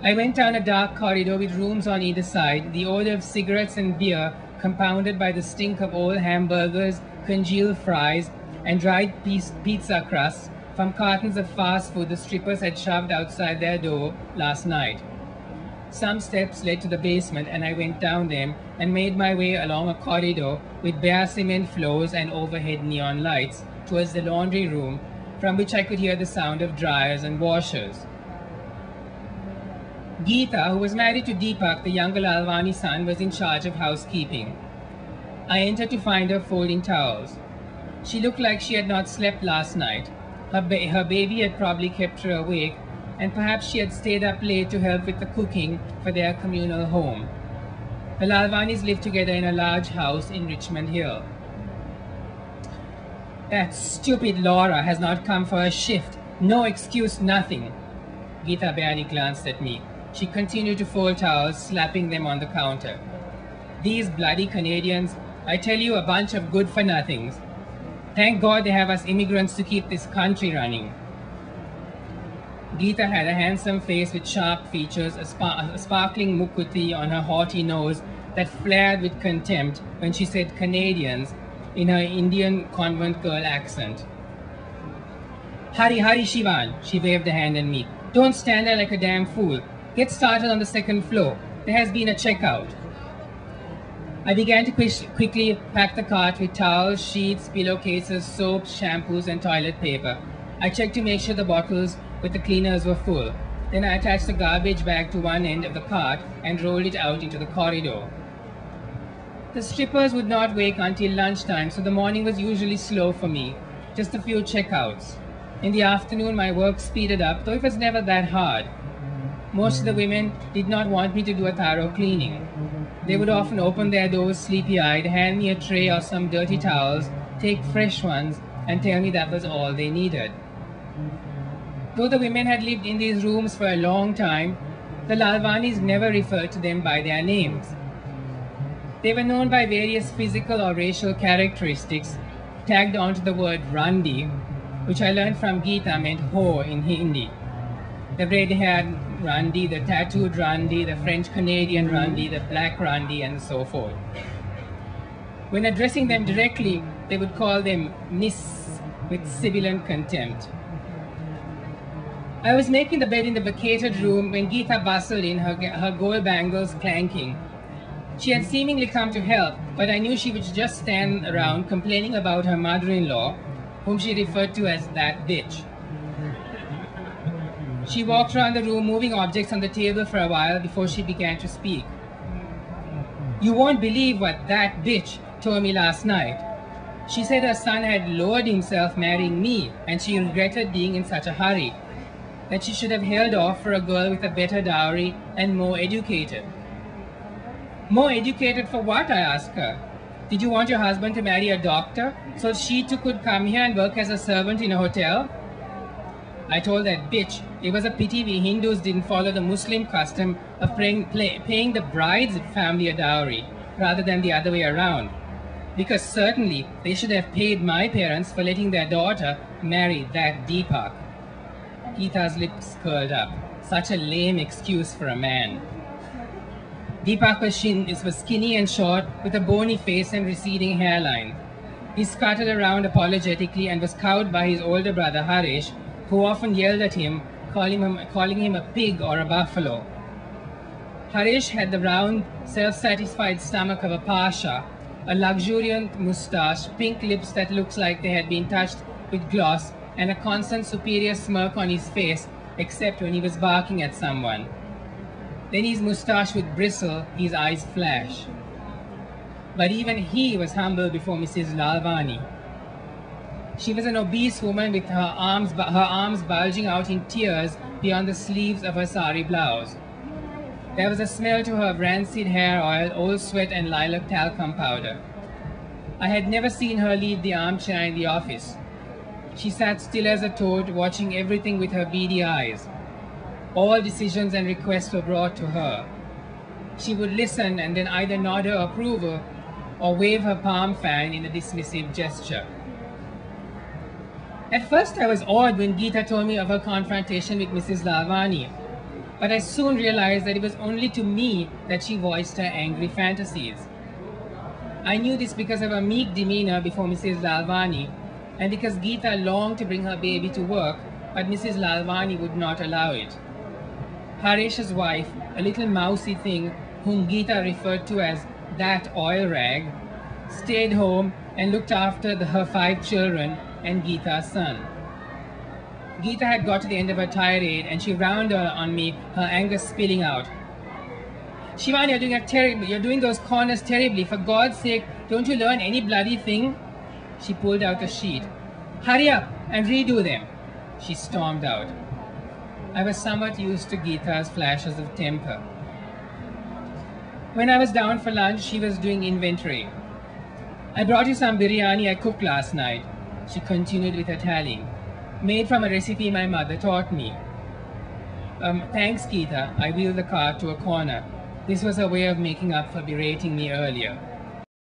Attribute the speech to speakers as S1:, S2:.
S1: I went down a dark corridor with rooms on either side, the odor of cigarettes and beer compounded by the stink of old hamburgers, congealed fries, and dried pizza crusts from cartons of fast food the strippers had shoved outside their door last night. Some steps led to the basement, and I went down them and made my way along a corridor with bare cement floors and overhead neon lights towards the laundry room, from which I could hear the sound of dryers and washers. Geeta, who was married to Deepak, the younger Lalwani son, was in charge of housekeeping. I entered to find her folding towels. She looked like she had not slept last night. Her baby had probably kept her awake, and perhaps she had stayed up late to help with the cooking for their communal home. The Lalwanis lived together in a large house in Richmond Hill. That stupid Laura has not come for a shift. No excuse, nothing. Geeta barely glanced at me. She continued to fold towels, slapping them on the counter. These bloody Canadians, I tell you, a bunch of good-for-nothings. Thank God they have us immigrants to keep this country running. Geeta had a handsome face with sharp features, a sparkling mukkuti on her haughty nose that flared with contempt when she said Canadians in her Indian convent girl accent. Hurry, hurry, Shivan, she waved a hand at me. Don't stand there like a damn fool. Get started on the second floor. There has been a checkout. I began to quickly pack the cart with towels, sheets, pillowcases, soaps, shampoos, and toilet paper. I checked to make sure the bottles with the cleaners were full. Then I attached the garbage bag to one end of the cart and rolled it out into the corridor. The strippers would not wake until lunchtime, so the morning was usually slow for me. Just a few checkouts. In the afternoon, my work speeded up, though it was never that hard. Most of the women did not want me to do a thorough cleaning. They would often open their doors sleepy-eyed, hand me a tray or some dirty towels, take fresh ones, and tell me that was all they needed. Though the women had lived in these rooms for a long time, the Lalwanis never referred to them by their names. They were known by various physical or racial characteristics tagged onto the word Randi, which I learned from Geeta meant whore in Hindi. The red-haired Randi, the tattooed Randi, the French-Canadian Randi, the black Randi, and so forth. When addressing them directly, they would call them Miss with sibilant contempt. I was making the bed in the vacated room when Geeta bustled in, her gold bangles clanking. She had seemingly come to help, but I knew she would just stand around complaining about her mother-in-law, whom she referred to as that bitch. She walked around the room, moving objects on the table for a while before she began to speak. You won't believe what that bitch told me last night. She said her son had lowered himself marrying me, and she regretted being in such a hurry, that she should have held off for a girl with a better dowry and more educated. More educated for what, I asked her. Did you want your husband to marry a doctor so she too could come here and work as a servant in a hotel? I told that bitch it was a pity we Hindus didn't follow the Muslim custom of paying the bride's family a dowry rather than the other way around. Because certainly they should have paid my parents for letting their daughter marry that Deepak. Geeta's lips curled up. Such a lame excuse for a man. Deepak was skinny and short, with a bony face and receding hairline. He scuttled around apologetically and was cowed by his older brother Harish, who often yelled at him, calling him a pig or a buffalo. Harish had the round, self-satisfied stomach of a pasha, a luxuriant moustache, pink lips that looked like they had been touched with gloss, and a constant superior smirk on his face, except when he was barking at someone. Then his moustache would bristle, his eyes flash. But even he was humble before Mrs. Lalwani. She was an obese woman with her arms bulging out in tears beyond the sleeves of her sari blouse. There was a smell to her of rancid hair oil, old sweat, and lilac talcum powder. I had never seen her leave the armchair in the office. She sat still as a toad, watching everything with her beady eyes. All decisions and requests were brought to her. She would listen and then either nod her approval or wave her palm fan in a dismissive gesture. At first I was awed when Geeta told me of her confrontation with Mrs. Lalwani, but I soon realized that it was only to me that she voiced her angry fantasies. I knew this because of her meek demeanor before Mrs. Lalvani, and because Geeta longed to bring her baby to work, but Mrs. Lalvani would not allow it. Haresh's wife, a little mousy thing whom Geeta referred to as that oil rag, stayed home and looked after her 5 children and Geeta's son. Geeta had got to the end of her tirade and she rounded on me, her anger spilling out. Shivani, you're doing those corners terribly. For God's sake, don't you learn any bloody thing? She pulled out a sheet. Hurry up and redo them. She stormed out. I was somewhat used to Geeta's flashes of temper. When I was down for lunch, she was doing inventory. I brought you some biryani I cooked last night. She continued with her tallying. Made from a recipe my mother taught me. Thanks, Geeta. I wheeled the cart to a corner. This was her way of making up for berating me earlier.